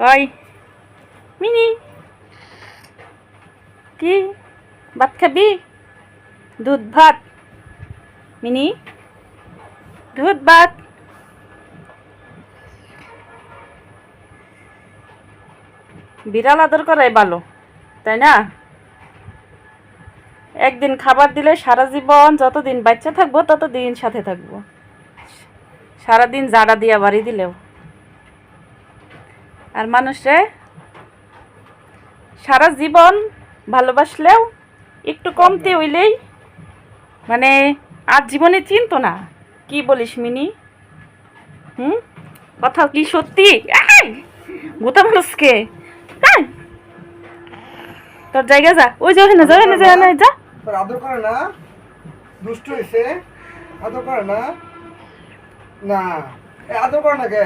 ওই মিনি, কি ভাত খাবি? দুধ ভাত মিনি, দুধ ভাত। বিড়াল আদর করাই ভালো, তাই না? একদিন খাবার দিলে সারা জীবন যতদিন বাচ্চা থাকবো ততদিন সাথে থাকবো। সারাদিন জাড়া দিয়া বাড়ি দিলেও। আর মানুষে সারা জীবন ভালোবাসলেও একটু কমতে হইলেই মানে আর জীবনে চিনতো না। কি বলিস মিনি? কথা কি সত্যি? গোটা মানুষকে তোর জায়গা যা, ওই যে ওখানে যা, ওখানে যা, যা। তোর আদর করে না? দুষ্ট হইছে? আদর করে না? না আদর করে না কে?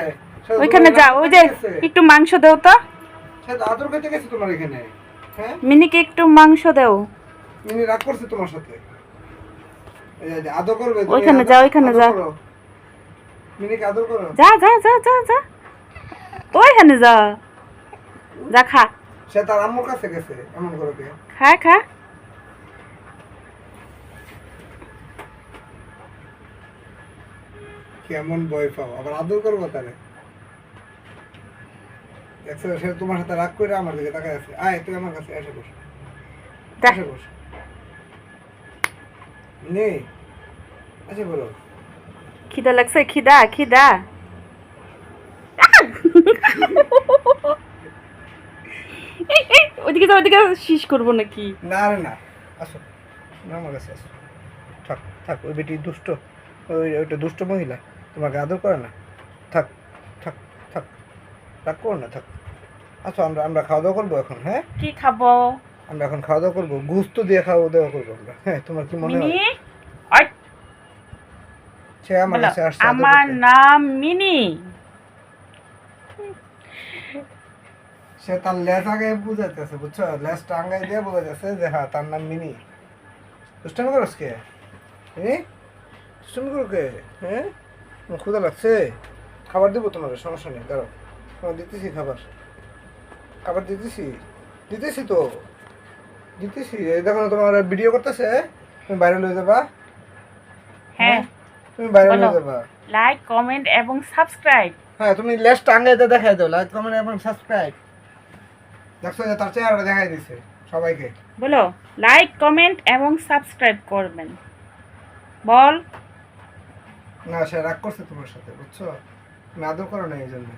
ওইখানে যা, ওই যে একটু মাংস দেও তো। সে আদর করতে গেছে তোমার এখানে। হ্যাঁ, মিনিকে একটু মাংস দেও। মিনি রাগ করছে তোমার সাথে। এই যে আদর করবে। ওইখানে যা, ওইখানে যা। মিনিকে আদর করো। যা যা যা যা যা, ওইখানে যা, যা খা। সে তার আম্মুর কাছে গেছে, এমন করে কে? খা খা। কেমন বই পাও, আবার আদর করবো তাহলে? সে তোমার সাথে রাগ করে আমার দিকে তাকায় আছে। আয় তুই আমার কাছে এসে বস, এসে বস। নে এসে বলো। খিদা লাগছে? খিদা খিদা। ওইদিকে যা, ওইদিকে শীষ করবো নাকি? না রে না, আসো আমার কাছে আসো। থাক থাক, ওই বেটি দুষ্ট, ওইটা দুষ্ট মহিলা, তোমাকে আদর করে না। থাক থাক থাক, রাগ করো না, থাক। আচ্ছা আমরা আমরা খাওয়া দাওয়া করবো এখন। হ্যাঁ, কি খাবো? আমরা এখন খাওয়া দাওয়া করবো, গুস্ত দিয়ে খাওয়া দাওয়া করবো আমরা। হ্যাঁ, তোমার কি মনে হয়? সে আমার কাছে আসছে। আমার নাম মিনি। সে তার লেজ আগে বুঝাইতেছে, বুঝছো? লেজ টাঙ্গাই দিয়ে বুঝাইতেছে যে হ্যাঁ তার নাম মিনি। দুষ্টামি করস কে? দুষ্টামি করো কে? হ্যাঁ, ক্ষুধা লাগছে? খাবার দেবো তোমার, সমস্যা নেই, দাঁড়াও। তোমার দিতেছি খাবার, খাবার দিতেছি, দিতেছি তো, দিতেছি। এই দেখো না, তোমার ভিডিও করতেছে, তুমি বাইরে লয়ে যাবা। হ্যাঁ, তুমি বাইরে লয়ে যাবা। লাইক কমেন্ট এবং সাবস্ক্রাইব। হ্যাঁ, তুমি লেজ টাঙ্গাই দিয়ে দেখাই দাও, লাইক কমেন্ট এবং সাবস্ক্রাইব। দেখছো যে তার চেহারাটা দেখাই দিছে সবাইকে। বলো লাইক কমেন্ট এবং সাবস্ক্রাইব করবেন। বল। না, সে রাগ করছে তোমার সাথে, বুঝছো? তুমি আদর করো না এই জন্য।